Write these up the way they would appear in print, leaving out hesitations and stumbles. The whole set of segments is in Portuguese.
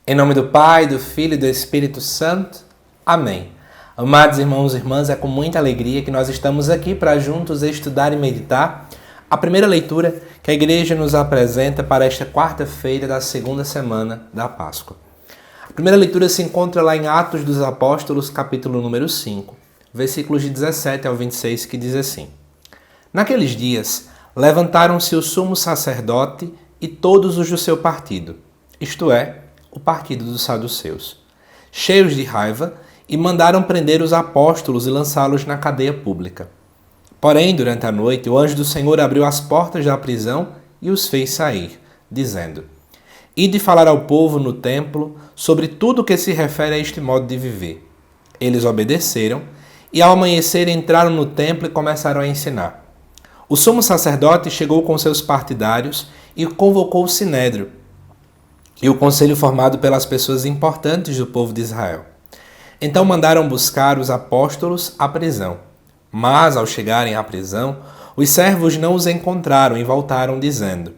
Em nome do Pai, do Filho e do Espírito Santo. Amém. Amados irmãos e irmãs, é com muita alegria que nós estamos aqui para juntos estudar e meditar a primeira leitura que a Igreja nos apresenta para esta quarta-feira da segunda semana da Páscoa. A primeira leitura se encontra lá em Atos dos Apóstolos, capítulo número 5, versículos de 17 ao 26, que diz assim: Naqueles dias, levantaram-se o sumo sacerdote e todos os do seu partido, isto é, o partido dos saduceus, cheios de raiva, e mandaram prender os apóstolos e lançá-los na cadeia pública. Porém, durante a noite, o anjo do Senhor abriu as portas da prisão e os fez sair, dizendo: Ide falar ao povo no templo sobre tudo o que se refere a este modo de viver. Eles obedeceram, e ao amanhecer entraram no templo e começaram a ensinar. O sumo sacerdote chegou com seus partidários e convocou o sinédrio, e o conselho formado pelas pessoas importantes do povo de Israel. Então mandaram buscar os apóstolos à prisão. Mas, ao chegarem à prisão, os servos não os encontraram e voltaram dizendo: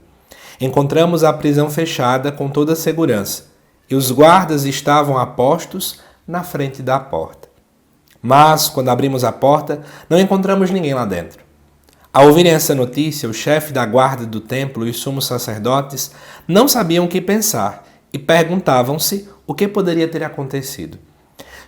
Encontramos a prisão fechada com toda a segurança, e os guardas estavam a postos na frente da porta. Mas, quando abrimos a porta, não encontramos ninguém lá dentro. Ao ouvirem essa notícia, o chefe da guarda do templo e os sumos sacerdotes não sabiam o que pensar e perguntavam-se o que poderia ter acontecido.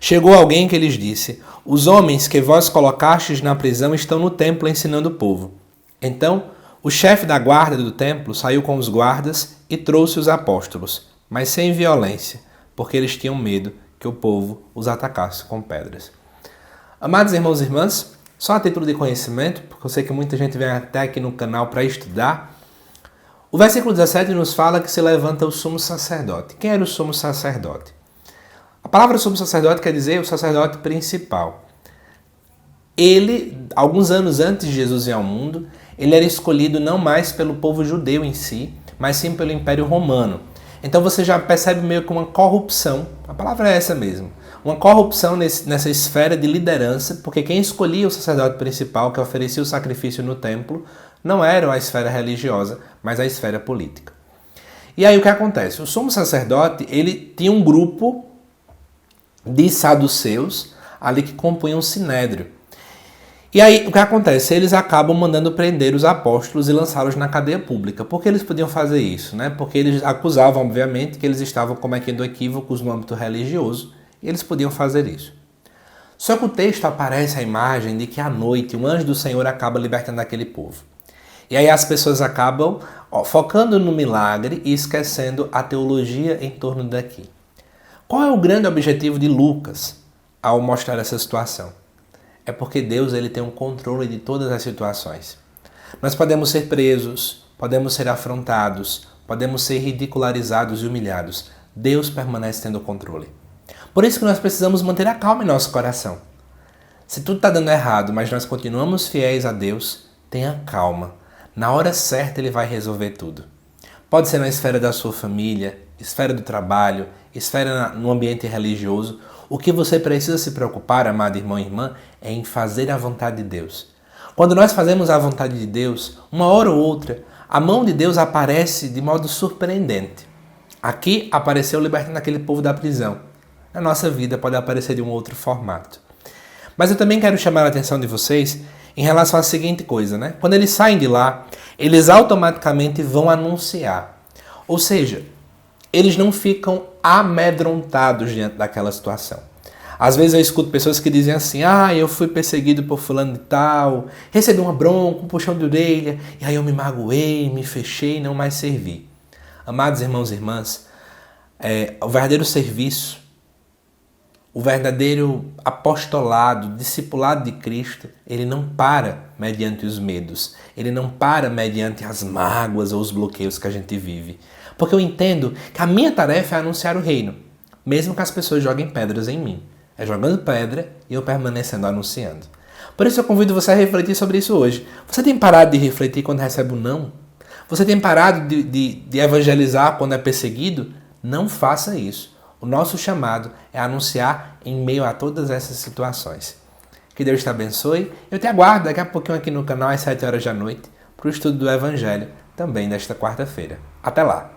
Chegou alguém que lhes disse: Os homens que vós colocastes na prisão estão no templo ensinando o povo. Então, o chefe da guarda do templo saiu com os guardas e trouxe os apóstolos, mas sem violência, porque eles tinham medo que o povo os atacasse com pedras. Amados irmãos e irmãs, só a título de conhecimento, porque eu sei que muita gente vem até aqui no canal para estudar, o versículo 17 nos fala que se levanta o sumo sacerdote. Quem era o sumo sacerdote? A palavra sumo sacerdote quer dizer o sacerdote principal. Ele, alguns anos antes de Jesus vir ao mundo, ele era escolhido não mais pelo povo judeu em si, mas sim pelo Império Romano. Então você já percebe meio que uma corrupção, a palavra é essa mesmo, uma corrupção nessa esfera de liderança, porque quem escolhia o sacerdote principal que oferecia o sacrifício no templo não era a esfera religiosa, mas a esfera política. E aí o que acontece? O sumo sacerdote, ele tinha um grupo de saduceus ali que compunham um sinédrio. E aí o que acontece? Eles acabam mandando prender os apóstolos e lançá-los na cadeia pública. Por que eles podiam fazer isso? Porque eles acusavam, obviamente, que eles estavam cometendo equívocos no âmbito religioso, e eles podiam fazer isso. Só que o texto aparece a imagem de que à noite o anjo do Senhor acaba libertando aquele povo. E aí as pessoas acabam focando no milagre e esquecendo a teologia em torno daqui. Qual é o grande objetivo de Lucas ao mostrar essa situação? É porque Deus ele tem um controle de todas as situações. Nós podemos ser presos, podemos ser afrontados, podemos ser ridicularizados e humilhados. Deus permanece tendo o controle. Por isso que nós precisamos manter a calma em nosso coração. Se tudo está dando errado, mas nós continuamos fiéis a Deus, tenha calma. Na hora certa Ele vai resolver tudo. Pode ser na esfera da sua família, esfera do trabalho, esfera no ambiente religioso. O que você precisa se preocupar, amado irmão e irmã, é em fazer a vontade de Deus. Quando nós fazemos a vontade de Deus, uma hora ou outra, a mão de Deus aparece de modo surpreendente. Aqui apareceu libertando aquele povo da prisão. Na nossa vida pode aparecer de um outro formato. Mas eu também quero chamar a atenção de vocês em relação à seguinte coisa, Quando eles saem de lá, eles automaticamente vão anunciar. Ou seja, eles não ficam amedrontados diante daquela situação. Às vezes eu escuto pessoas que dizem assim: eu fui perseguido por fulano de tal, recebi uma bronca, um puxão de orelha, e aí eu me magoei, me fechei e não mais servi. Amados irmãos e irmãs, o verdadeiro serviço, o verdadeiro apostolado, discipulado de Cristo, ele não para mediante os medos, ele não para mediante as mágoas ou os bloqueios que a gente vive. Porque eu entendo que a minha tarefa é anunciar o reino, mesmo que as pessoas joguem pedras em mim. É jogando pedra e eu permanecendo anunciando. Por isso eu convido você a refletir sobre isso hoje. Você tem parado de refletir quando recebe um não? Você tem parado de evangelizar quando é perseguido? Não faça isso. O nosso chamado é anunciar em meio a todas essas situações. Que Deus te abençoe. Eu te aguardo daqui a pouquinho aqui no canal às 7 horas da noite para o estudo do Evangelho, também nesta quarta-feira. Até lá!